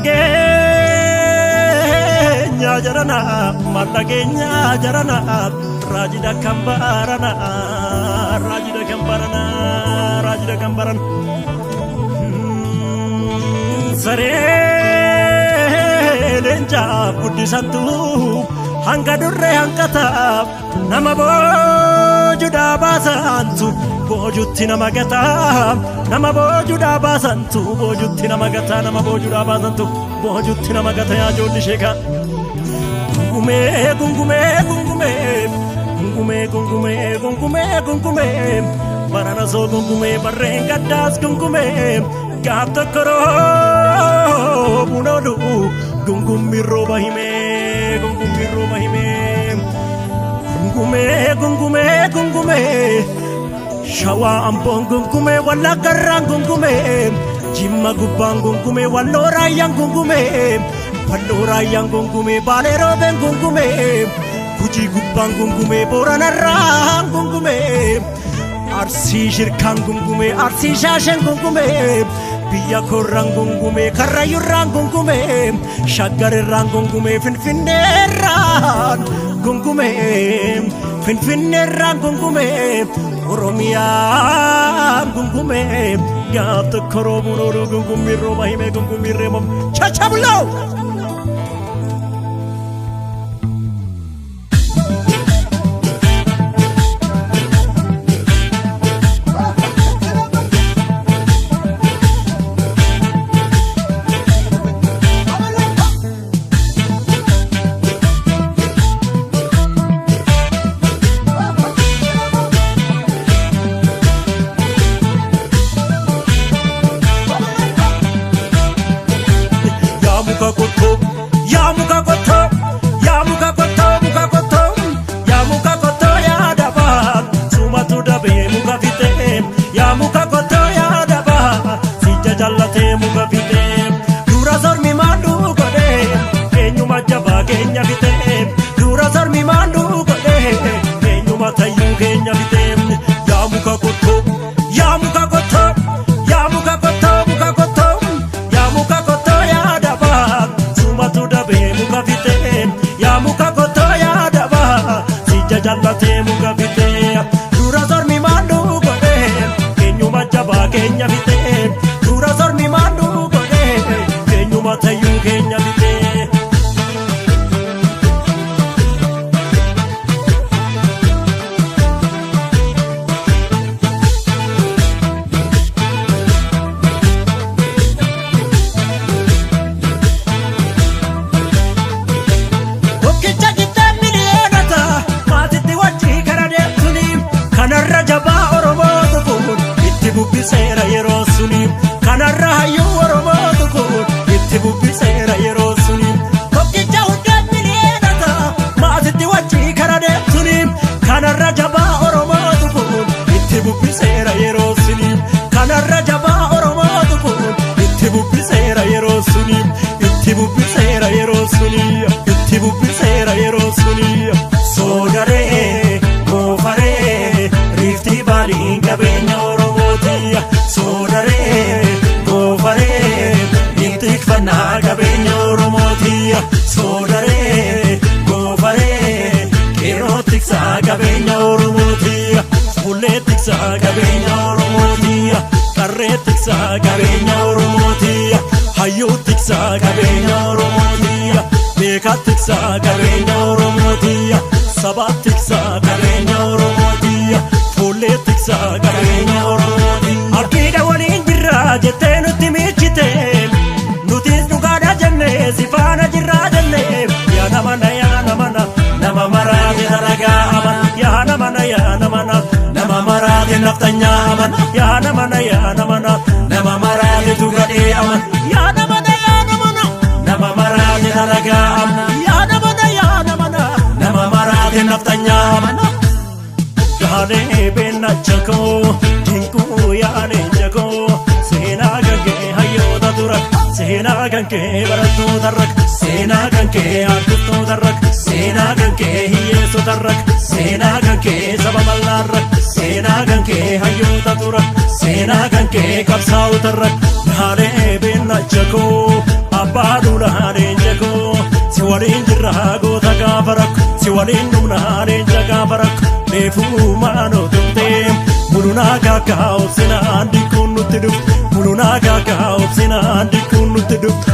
Malageenya jarana, malageenya jarana, rajida kambarana, rajida kambarana, rajida kambaran. Sare lenja buddhisantu, hanga durre hanga taap, nama bojuda basantu, bojutti nama gataap, nama bojuda basantu, bojutti nama gata, nama bojuda basantu, bojutti nama gata ya jolli sheka. Gungume, gungume, gungume, gungume, gungume, gungume, gungume, marana so gungume, barrenga das gungume, gata karo bunodu, gungumi roba hime, gungumi roba hime. Gungume, gungume, gungume, shawa ampon gungume, walla garang gungume, jimma gubang gungume, wallora yang gungume, wallora yang gungume, balero ben gungume, kuji gubang gungume, boranarang gungume, arsi shirkan gungume, arsi shashen gungume, biya korang gungume, karayurang gungume, shagarerang gungume, finfinneran gungume, finfinneran gungume, oromia gungume, gata koroburo gungume roba hime gungume remom chachabulo. Ya namana nama marade tu gade aman ya namana nama marade haraga aman ya namana nama marade naftanya aman gane benna chako dinku ya ne jago sena gange hayo da durak sena gange baratu darak sena gange atu darak sena gange hiyeso darak sena gange sabamallarak sena gange hayo da durak sena gange kapsau darak gane benna chako Baadula Jago, Siwalin Rago, Tagabarak, Siwalin Nuna, Jagabarak, Nefu Mano, Tum, Murunaga Kausina, and the Kunutu, Murunaga Kausina, and the Kunutu.